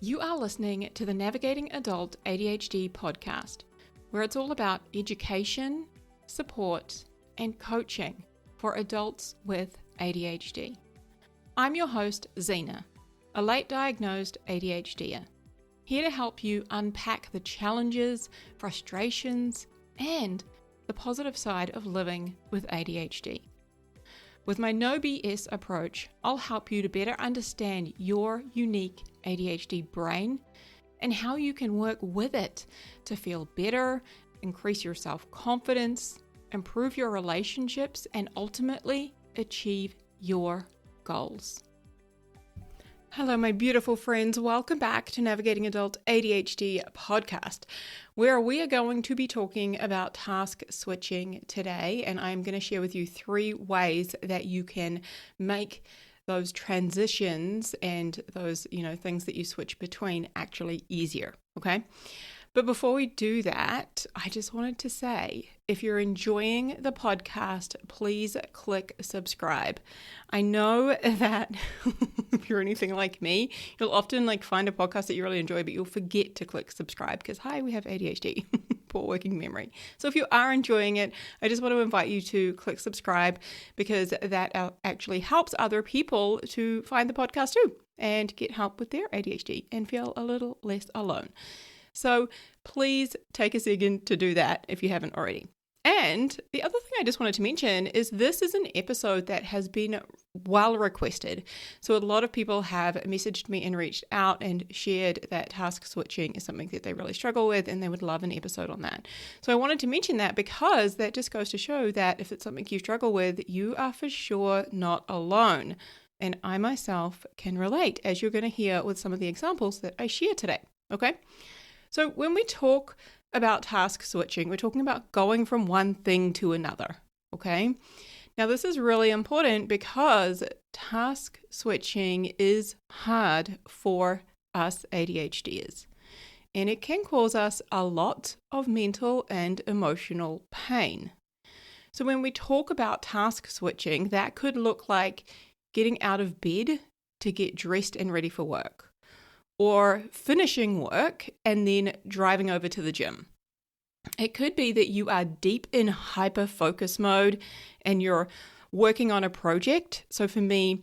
You are listening to the Navigating Adult ADHD podcast, where it's all about education, support, and coaching for adults with ADHD. I'm your host, Zena, a late diagnosed ADHDer, here to help you unpack the challenges, frustrations, and the positive side of living with ADHD. With my no BS approach, I'll help you to better understand your unique ADHD brain and how you can work with it to feel better, increase your self-confidence, improve your relationships, and ultimately achieve your goals. Hello, my beautiful friends. Welcome back to Navigating Adult ADHD podcast, where we are going to be talking about task switching today. And I'm going to share with you 3 ways that you can make those transitions and those, things that you switch between actually easier. Okay. But before we do that, I just wanted to say, if you're enjoying the podcast, please click subscribe. I know that if you're anything like me, you'll often find a podcast that you really enjoy, but you'll forget to click subscribe because, hi, we have ADHD, poor working memory. So if you are enjoying it, I just want to invite you to click subscribe because that actually helps other people to find the podcast too and get help with their ADHD and feel a little less alone. So please take a second to do that if you haven't already. And the other thing I just wanted to mention is this is an episode that has been well requested. So a lot of people have messaged me and reached out and shared that task switching is something that they really struggle with and they would love an episode on that. So I wanted to mention that because that just goes to show that if it's something you struggle with, you are for sure not alone. And I myself can relate, as you're going to hear with some of the examples that I share today. Okay? So when we talk about task switching, we're talking about going from one thing to another, okay? Now this is really important because task switching is hard for us ADHDers, and it can cause us a lot of mental and emotional pain. So when we talk about task switching, that could look like getting out of bed to get dressed and ready for work, or finishing work and then driving over to the gym. It could be that you are deep in hyper-focus mode and you're working on a project. So for me,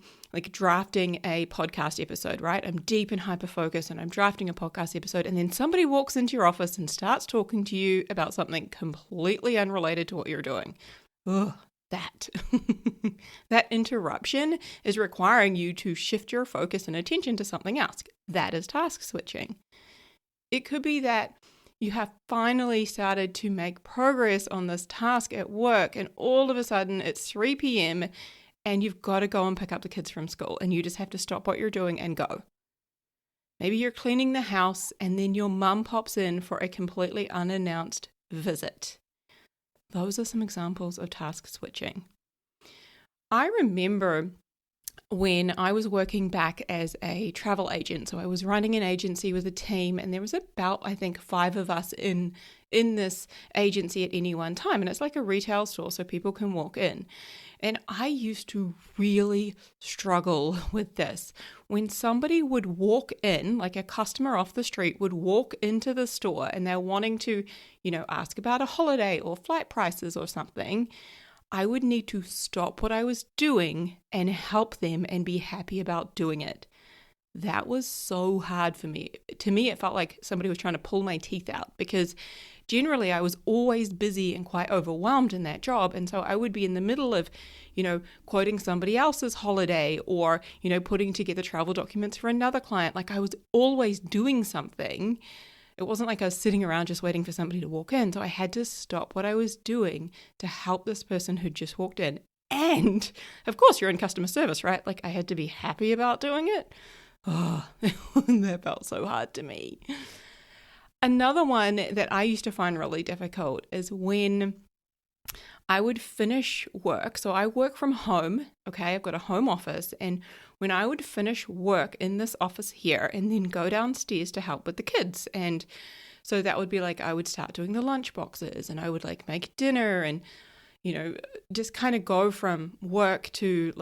drafting a podcast episode, right? I'm deep in hyper-focus and I'm drafting a podcast episode, and then somebody walks into your office and starts talking to you about something completely unrelated to what you're doing. Ugh. That interruption is requiring you to shift your focus and attention to something else. That is task switching. It could be that you have finally started to make progress on this task at work, and all of a sudden it's 3 p.m. and you've got to go and pick up the kids from school, and you just have to stop what you're doing and go. Maybe you're cleaning the house and then your mum pops in for a completely unannounced visit. Those are some examples of task switching. I remember when I was working back as a travel agent. So I was running an agency with a team, and there was about, 5 of us in this agency at any one time. And it's like a retail store, so people can walk in. And I used to really struggle with this. When somebody would walk in, like a customer off the street would walk into the store and they're wanting to, ask about a holiday or flight prices or something, I would need to stop what I was doing and help them and be happy about doing it. That was so hard for me. To me, it felt like somebody was trying to pull my teeth out because generally I was always busy and quite overwhelmed in that job. And so I would be in the middle of, quoting somebody else's holiday or, putting together travel documents for another client. I was always doing something. It wasn't like I was sitting around just waiting for somebody to walk in. So I had to stop what I was doing to help this person who just walked in. And of course, you're in customer service, right? I had to be happy about doing it. Oh, that felt so hard to me. Another one that I used to find really difficult is when I would finish work. So I work from home, okay? I've got a home office. And when I would finish work in this office here and then go downstairs to help with the kids. And so that would be I would start doing the lunch boxes and I would make dinner and, just kind of go from work to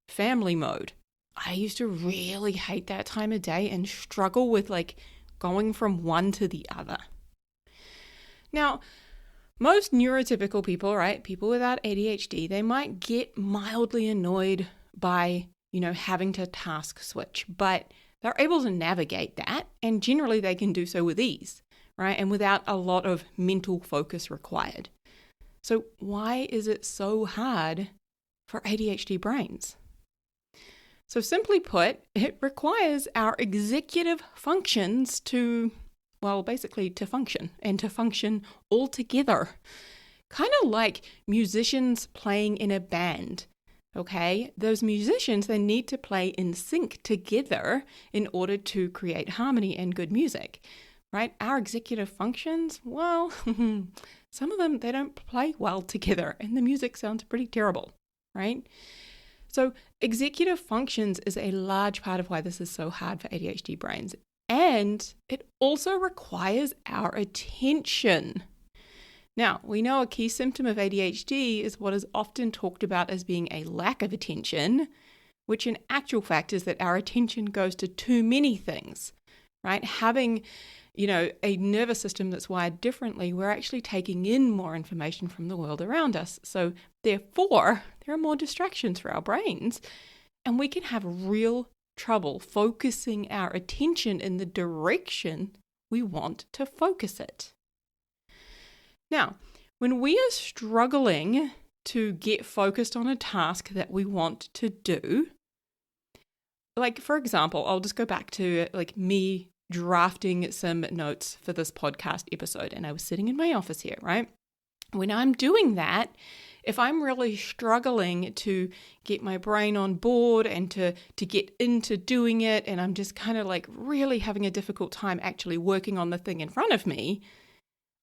family mode. I used to really hate that time of day and struggle with like going from one to the other. Now, most neurotypical people, right, people without ADHD, they might get mildly annoyed by, having to task switch, but they're able to navigate that, and generally they can do so with ease, right, and without a lot of mental focus required. So why is it so hard for ADHD brains? So simply put, it requires our executive functions to function and to function all together. Kind of like musicians playing in a band, okay? Those musicians, they need to play in sync together in order to create harmony and good music, right? Our executive functions, well, some of them, they don't play well together and the music sounds pretty terrible, right? So executive functions is a large part of why this is so hard for ADHD brains. And it also requires our attention. Now, we know a key symptom of ADHD is what is often talked about as being a lack of attention, which in actual fact is that our attention goes to too many things, right? Having, a nervous system that's wired differently, we're actually taking in more information from the world around us. So therefore, there are more distractions for our brains, and we can have real trouble focusing our attention in the direction we want to focus it. Now, when we are struggling to get focused on a task that we want to do, like for example, I'll just go back to like me drafting some notes for this podcast episode, and I was sitting in my office here, right? When I'm doing that, if I'm really struggling to get my brain on board and to get into doing it, and I'm just kind of like really having a difficult time actually working on the thing in front of me,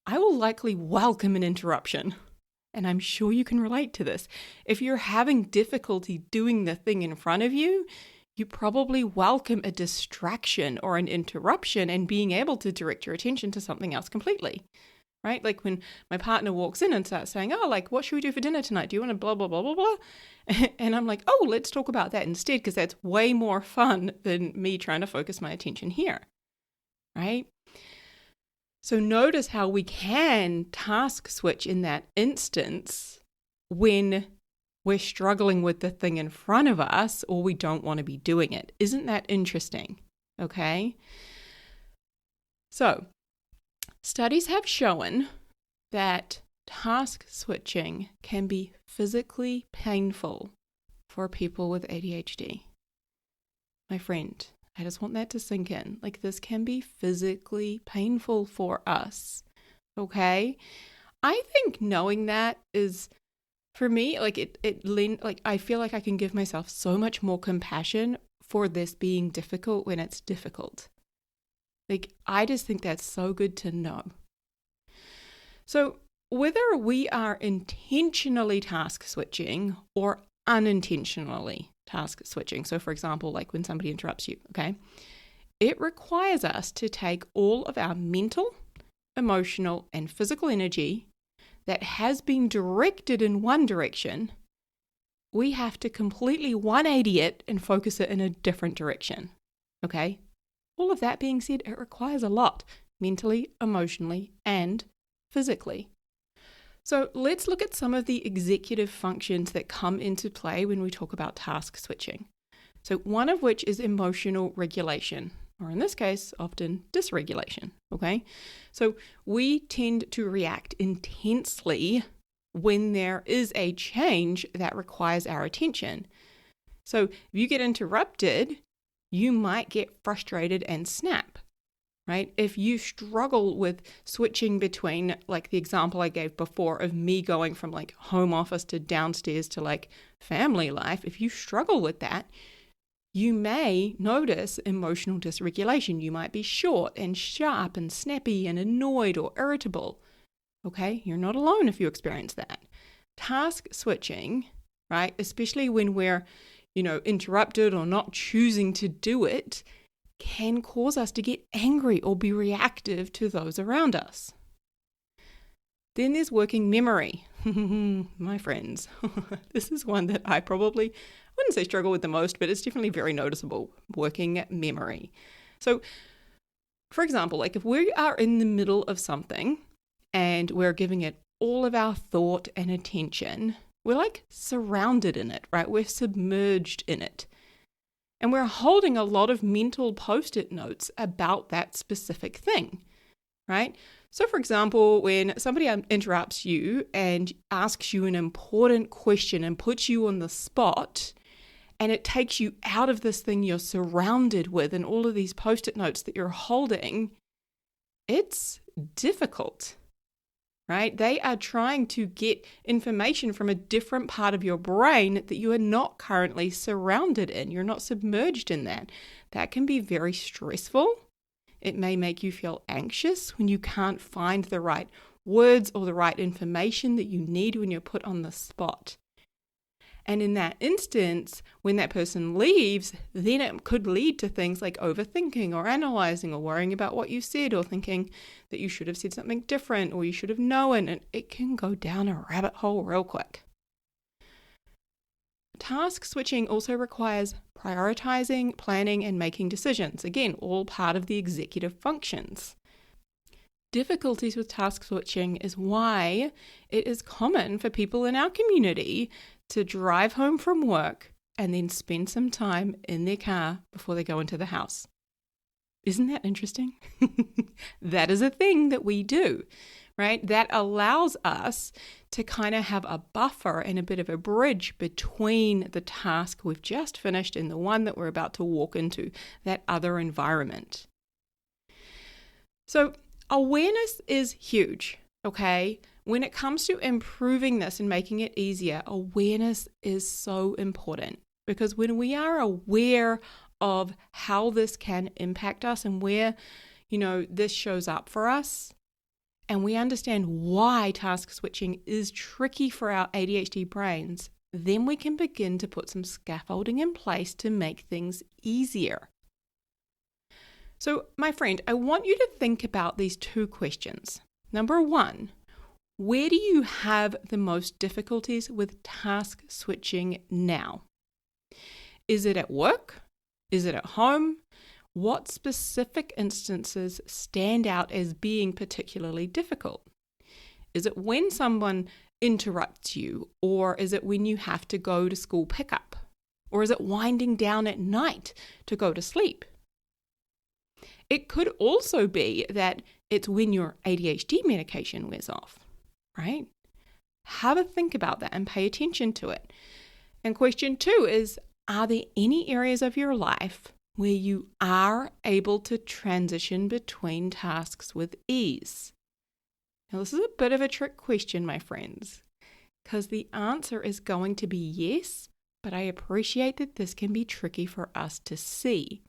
I will likely welcome an interruption. And I'm sure you can relate to this. If you're having difficulty doing the thing in front of you, you probably welcome a distraction or an interruption and being able to direct your attention to something else completely. Right? Like when my partner walks in and starts saying, what should we do for dinner tonight? Do you want to blah, blah, blah, blah, blah? And I'm like, let's talk about that instead, because that's way more fun than me trying to focus my attention here. Right? So notice how we can task switch in that instance when we're struggling with the thing in front of us or we don't want to be doing it. Isn't that interesting? Okay. So studies have shown that task switching can be physically painful for people with ADHD. My friend, I just want that to sink in. Like, this can be physically painful for us. Okay? I think knowing that is, for me, I feel like I can give myself so much more compassion for this being difficult when it's difficult. Like, I just think that's so good to know. So whether we are intentionally task switching or unintentionally task switching, so for example, like when somebody interrupts you, okay, it requires us to take all of our mental, emotional, and physical energy that has been directed in one direction. We have to completely 180 it and focus it in a different direction, okay? All of that being said, it requires a lot, mentally, emotionally, and physically. So let's look at some of the executive functions that come into play when we talk about task switching. So one of which is emotional regulation, or in this case, often dysregulation, okay? So we tend to react intensely when there is a change that requires our attention. So if you get interrupted, you might get frustrated and snap, right? If you struggle with switching between, like the example I gave before of me going from like home office to downstairs to like family life, if you struggle with that, you may notice emotional dysregulation. You might be short and sharp and snappy and annoyed or irritable. Okay, you're not alone if you experience that. Task switching, right, especially when we're, interrupted or not choosing to do it, can cause us to get angry or be reactive to those around us. Then there's working memory. My friends, this is one that I wouldn't say struggle with the most, but it's definitely very noticeable, working memory. So, for example, like if we are in the middle of something and we're giving it all of our thought and attention, we're like surrounded in it, right? We're submerged in it. And we're holding a lot of mental post-it notes about that specific thing, right? So for example, when somebody interrupts you and asks you an important question and puts you on the spot, and it takes you out of this thing you're surrounded with and all of these post-it notes that you're holding, it's difficult, right? They are trying to get information from a different part of your brain that you are not currently surrounded in. You're not submerged in that. That can be very stressful. It may make you feel anxious when you can't find the right words or the right information that you need when you're put on the spot. And in that instance, when that person leaves, then it could lead to things like overthinking or analyzing or worrying about what you said or thinking that you should have said something different or you should have known, and it can go down a rabbit hole real quick. Task switching also requires prioritizing, planning, and making decisions. Again, all part of the executive functions. Difficulties with task switching is why it is common for people in our community to drive home from work and then spend some time in their car before they go into the house. Isn't that interesting? That is a thing that we do, right? That allows us to kind of have a buffer and a bit of a bridge between the task we've just finished and the one that we're about to walk into, that other environment. So awareness is huge, okay? When it comes to improving this and making it easier, awareness is so important, because when we are aware of how this can impact us and where, this shows up for us, and we understand why task switching is tricky for our ADHD brains, then we can begin to put some scaffolding in place to make things easier. So, my friend, I want you to think about these two questions. Number one, where do you have the most difficulties with task switching now? Is it at work? Is it at home? What specific instances stand out as being particularly difficult? Is it when someone interrupts you, or is it when you have to go to school pickup? Or is it winding down at night to go to sleep? It could also be that it's when your ADHD medication wears off, right? Have a think about that and pay attention to it. And question 2 is, are there any areas of your life where you are able to transition between tasks with ease? Now, this is a bit of a trick question, my friends, because the answer is going to be yes, but I appreciate that this can be tricky for us to see.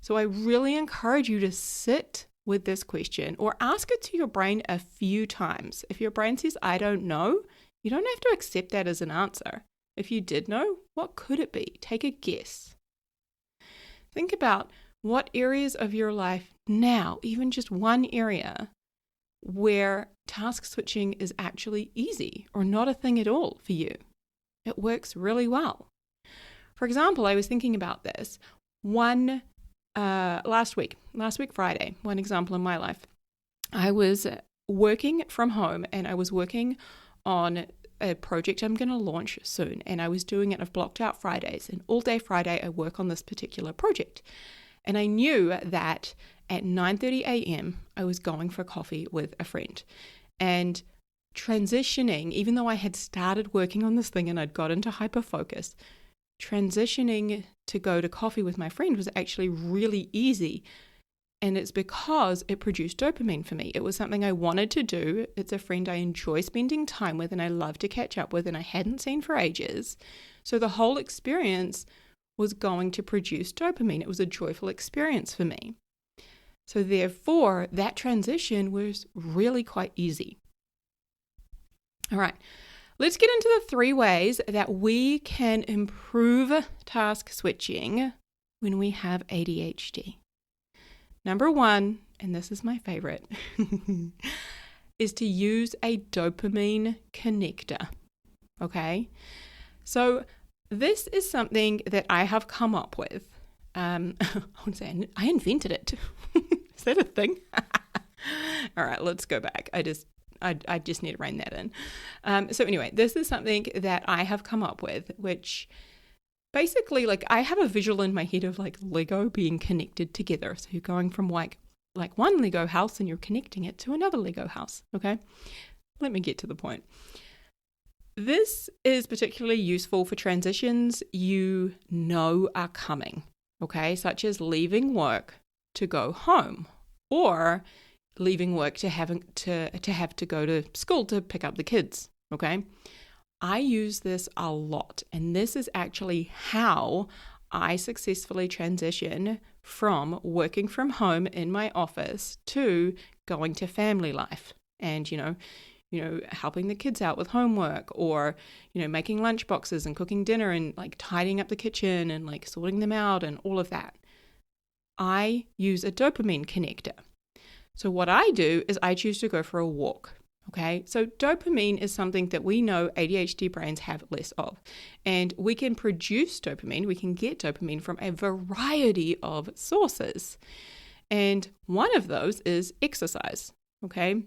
So I really encourage you to sit with this question or ask it to your brain a few times. If your brain says, I don't know, you don't have to accept that as an answer. If you did know, what could it be? Take a guess. Think about what areas of your life now, even just one area, where task switching is actually easy or not a thing at all for you. It works really well. For example, I was thinking about this last week Friday, one example in my life. I was working from home and I was working on a project I'm going to launch soon, and I was doing it. I've blocked out Fridays, and all day Friday I work on this particular project. And I knew that at 9:30 a.m. I was going for coffee with a friend. And transitioning, even though I had started working on this thing and I'd got into hyperfocus, transitioning to go to coffee with my friend was actually really easy. And it's because it produced dopamine for me. It was something I wanted to do. It's a friend I enjoy spending time with and I love to catch up with and I hadn't seen for ages. So the whole experience was going to produce dopamine. It was a joyful experience for me. So therefore, that transition was really quite easy. All right. Let's get into the 3 ways that we can improve task switching when we have ADHD. Number 1, and this is my favorite, is to use a dopamine connector. Okay? So this is something that I have come up with. I wouldn't say I invented it. Is that a thing? All right, let's go back. I just need to rein that in. So anyway, this is something that I have come up with, which basically, like, I have a visual in my head of like Lego being connected together. So you're going from like one Lego house and you're connecting it to another Lego house. Okay, let me get to the point. This is particularly useful for transitions you know are coming. Okay, such as leaving work to go home, or leaving work to have to go to school to pick up the kids. Okay, I use this a lot, and this is actually how I successfully transition from working from home in my office to going to family life, and helping the kids out with homework, or making lunch boxes and cooking dinner and like tidying up the kitchen and like sorting them out and all of that. I use a dopamine connector. So what I do is I choose to go for a walk. Okay, so dopamine is something that we know ADHD brains have less of, and we can produce dopamine, we can get dopamine from a variety of sources, and one of those is exercise. Okay,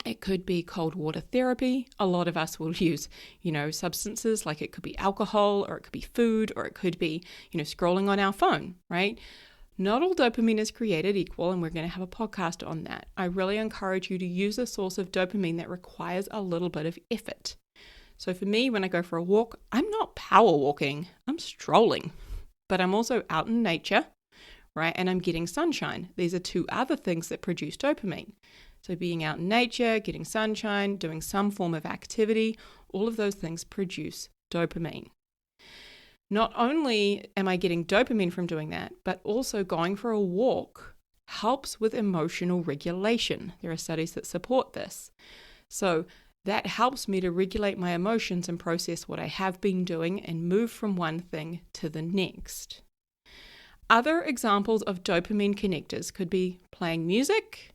it could be cold water therapy. A lot of us will use, substances, like it could be alcohol, or it could be food, or it could be, scrolling on our phone, right? Not all dopamine is created equal, and we're going to have a podcast on that. I really encourage you to use a source of dopamine that requires a little bit of effort. So for me, when I go for a walk, I'm not power walking, I'm strolling, but I'm also out in nature, right? And I'm getting sunshine. These are two other things that produce dopamine. So being out in nature, getting sunshine, doing some form of activity, all of those things produce dopamine. Not only am I getting dopamine from doing that, but also going for a walk helps with emotional regulation. There are studies that support this. So that helps me to regulate my emotions and process what I have been doing and move from one thing to the next. Other examples of dopamine connectors could be playing music,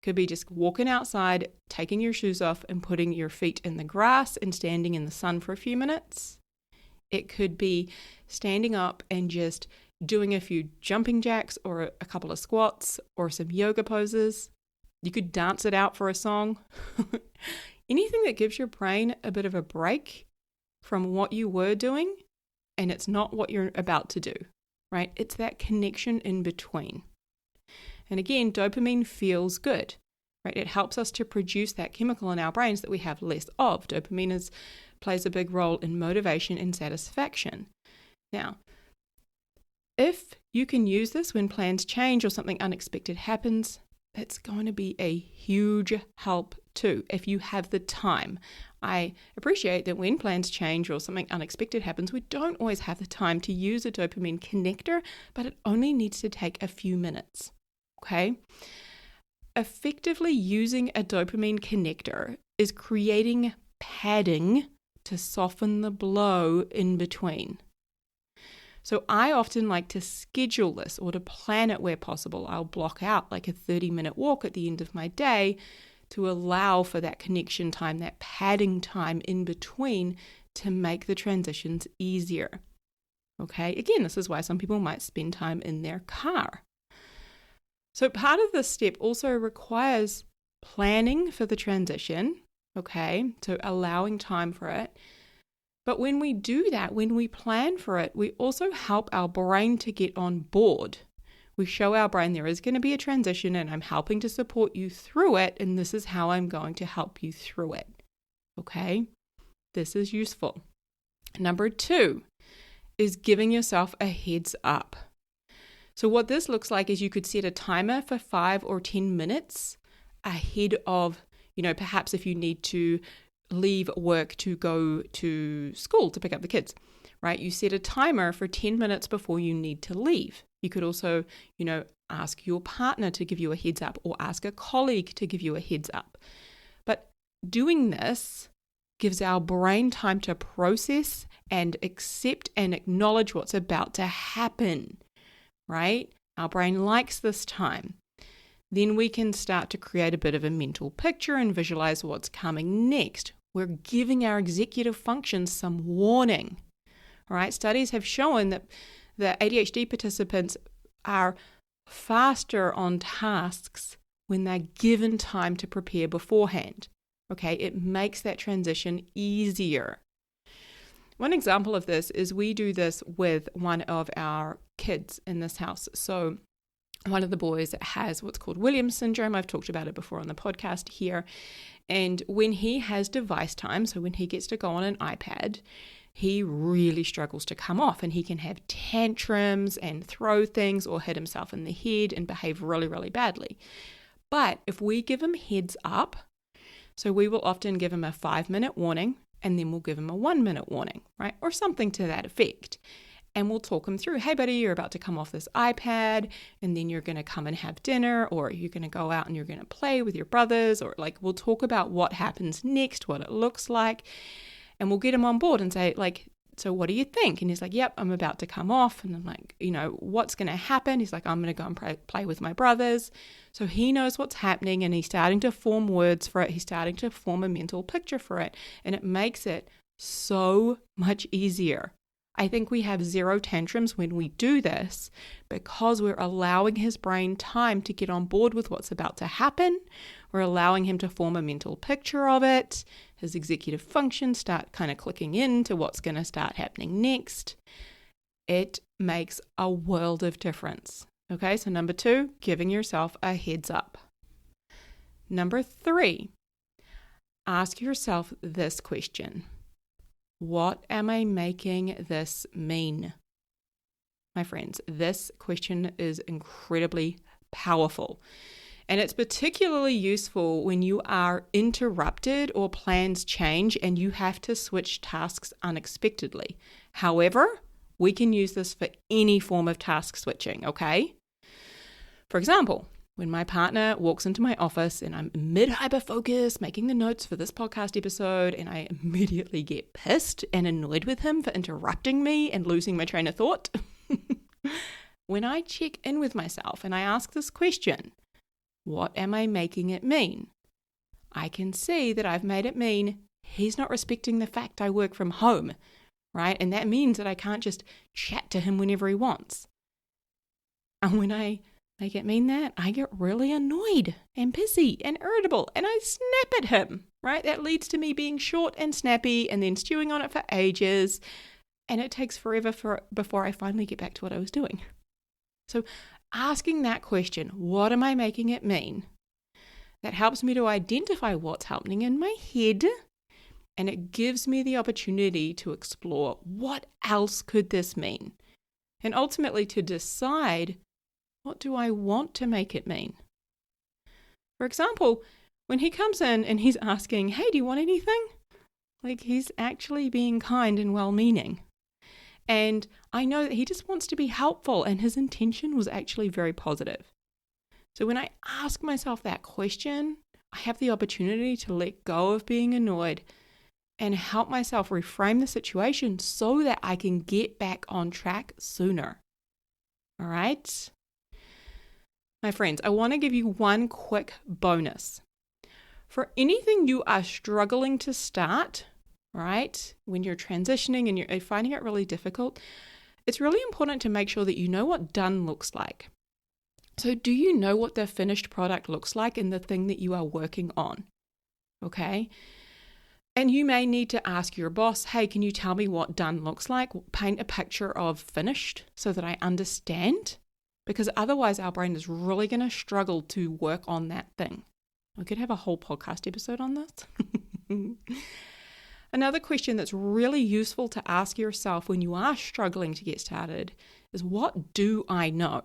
could be just walking outside, taking your shoes off and putting your feet in the grass and standing in the sun for a few minutes. It could be standing up and just doing a few jumping jacks or a couple of squats or some yoga poses. You could dance it out for a song. Anything that gives your brain a bit of a break from what you were doing and it's not what you're about to do, right? It's that connection in between. And again, dopamine feels good, right? It helps us to produce that chemical in our brains that we have less of. Dopamine plays a big role in motivation and satisfaction. Now, if you can use this when plans change or something unexpected happens, it's going to be a huge help too, if you have the time. I appreciate that when plans change or something unexpected happens, we don't always have the time to use a dopamine connector, but it only needs to take a few minutes. Okay? Effectively using a dopamine connector is creating padding to soften the blow in between. So I often like to schedule this or to plan it where possible. I'll block out like a 30-minute walk at the end of my day to allow for that connection time, that padding time in between to make the transitions easier. Okay, again, this is why some people might spend time in their car. So part of this step also requires planning for the transition, okay, so allowing time for it. But when we do that, when we plan for it, we also help our brain to get on board. We show our brain there is going to be a transition and I'm helping to support you through it, and this is how I'm going to help you through it. Okay? This is useful. Number 2 is giving yourself a heads up. So what this looks like is you could set a timer for 5 or 10 minutes ahead of, perhaps if you need to leave work to go to school to pick up the kids, right? You set a timer for 10 minutes before you need to leave. You could also, ask your partner to give you a heads up or ask a colleague to give you a heads up. But doing this gives our brain time to process and accept and acknowledge what's about to happen, right? Our brain likes this time. then we can start to create a bit of a mental picture and visualize what's coming next. We're giving our executive functions some warning. All right, studies have shown that the ADHD participants are faster on tasks when they're given time to prepare beforehand. Okay, it makes that transition easier. One example of this is we do this with one of our kids in this house. So one of the boys has what's called Williams syndrome. I've talked about it before on the podcast here. And when he has device time, so when he gets to go on an iPad, he really struggles to come off, and he can have tantrums and throw things or hit himself in the head and behave really, really badly. But if we give him heads up, so we will often give him a 5-minute warning, and then we'll give him a 1-minute warning, right? Or something to that effect. And we'll talk him through, hey buddy, you're about to come off this iPad, and then you're going to come and have dinner, or you're going to go out and you're going to play with your brothers, or like we'll talk about what happens next, what it looks like, and we'll get him on board and say, like, so what do you think? And he's like, yep, I'm about to come off. And I'm like, what's going to happen? He's like, I'm going to go and play with my brothers. So he knows what's happening, and he's starting to form words for it. He's starting to form a mental picture for it. And it makes it so much easier. I think we have zero tantrums when we do this because we're allowing his brain time to get on board with what's about to happen. We're allowing him to form a mental picture of it. His executive functions start kind of clicking into what's going to start happening next. It makes a world of difference. Okay, so number 2, giving yourself a heads up. Number 3, ask yourself this question. What am I making this mean? My friends, this question is incredibly powerful. And it's particularly useful when you are interrupted or plans change and you have to switch tasks unexpectedly. However, we can use this for any form of task switching, okay? For example, when my partner walks into my office and I'm mid-hyper-focus making the notes for this podcast episode, and I immediately get pissed and annoyed with him for interrupting me and losing my train of thought. When I check in with myself and I ask this question, what am I making it mean? I can see that I've made it mean he's not respecting the fact I work from home, right? And that means that I can't just chat to him whenever he wants. And when I make it mean that, I get really annoyed and pissy and irritable and I snap at him, right? That leads to me being short and snappy and then stewing on it for ages, and it takes forever before I finally get back to what I was doing. So asking that question, what am I making it mean? That helps me to identify what's happening in my head, and it gives me the opportunity to explore what else could this mean, and ultimately to decide, what do I want to make it mean? For example, when he comes in and he's asking, hey, do you want anything? Like, he's actually being kind and well-meaning. And I know that he just wants to be helpful, and his intention was actually very positive. So when I ask myself that question, I have the opportunity to let go of being annoyed and help myself reframe the situation so that I can get back on track sooner. All right? My friends, I want to give you one quick bonus. For anything you are struggling to start, right, when you're transitioning and you're finding it really difficult, it's really important to make sure that you know what done looks like. So do you know what the finished product looks like in the thing that you are working on? Okay? And you may need to ask your boss, hey, can you tell me what done looks like? Paint a picture of finished so that I understand. Because otherwise our brain is really going to struggle to work on that thing. We could have a whole podcast episode on this. Another question that's really useful to ask yourself when you are struggling to get started is, what do I know?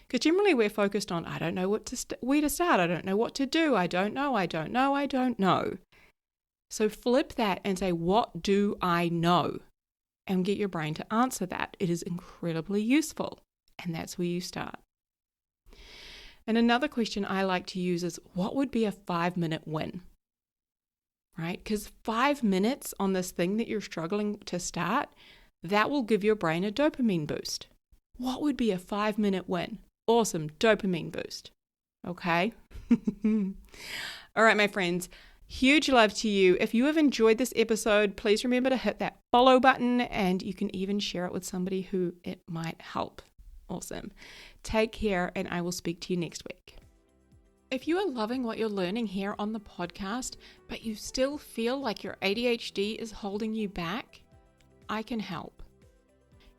Because generally we're focused on, I don't know where to start. I don't know what to do. I don't know. So flip that and say, what do I know? And get your brain to answer that. It is incredibly useful. And that's where you start. And another question I like to use is, what would be a 5-minute win? Right? Because 5 minutes on this thing that you're struggling to start, that will give your brain a dopamine boost. What would be a 5-minute win? Awesome, dopamine boost. Okay? All right, my friends. Huge love to you. If you have enjoyed this episode, please remember to hit that follow button, and you can even share it with somebody who it might help. Awesome. Take care, and I will speak to you next week. If you are loving what you're learning here on the podcast, but you still feel like your ADHD is holding you back, I can help.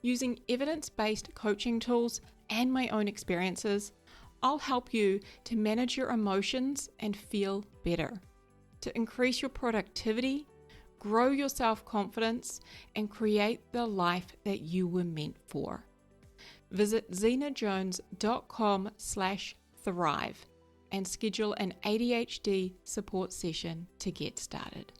Using evidence-based coaching tools and my own experiences, I'll help you to manage your emotions and feel better, to increase your productivity, grow your self-confidence, and create the life that you were meant for. Visit zenajones.com/thrive and schedule an ADHD support session to get started.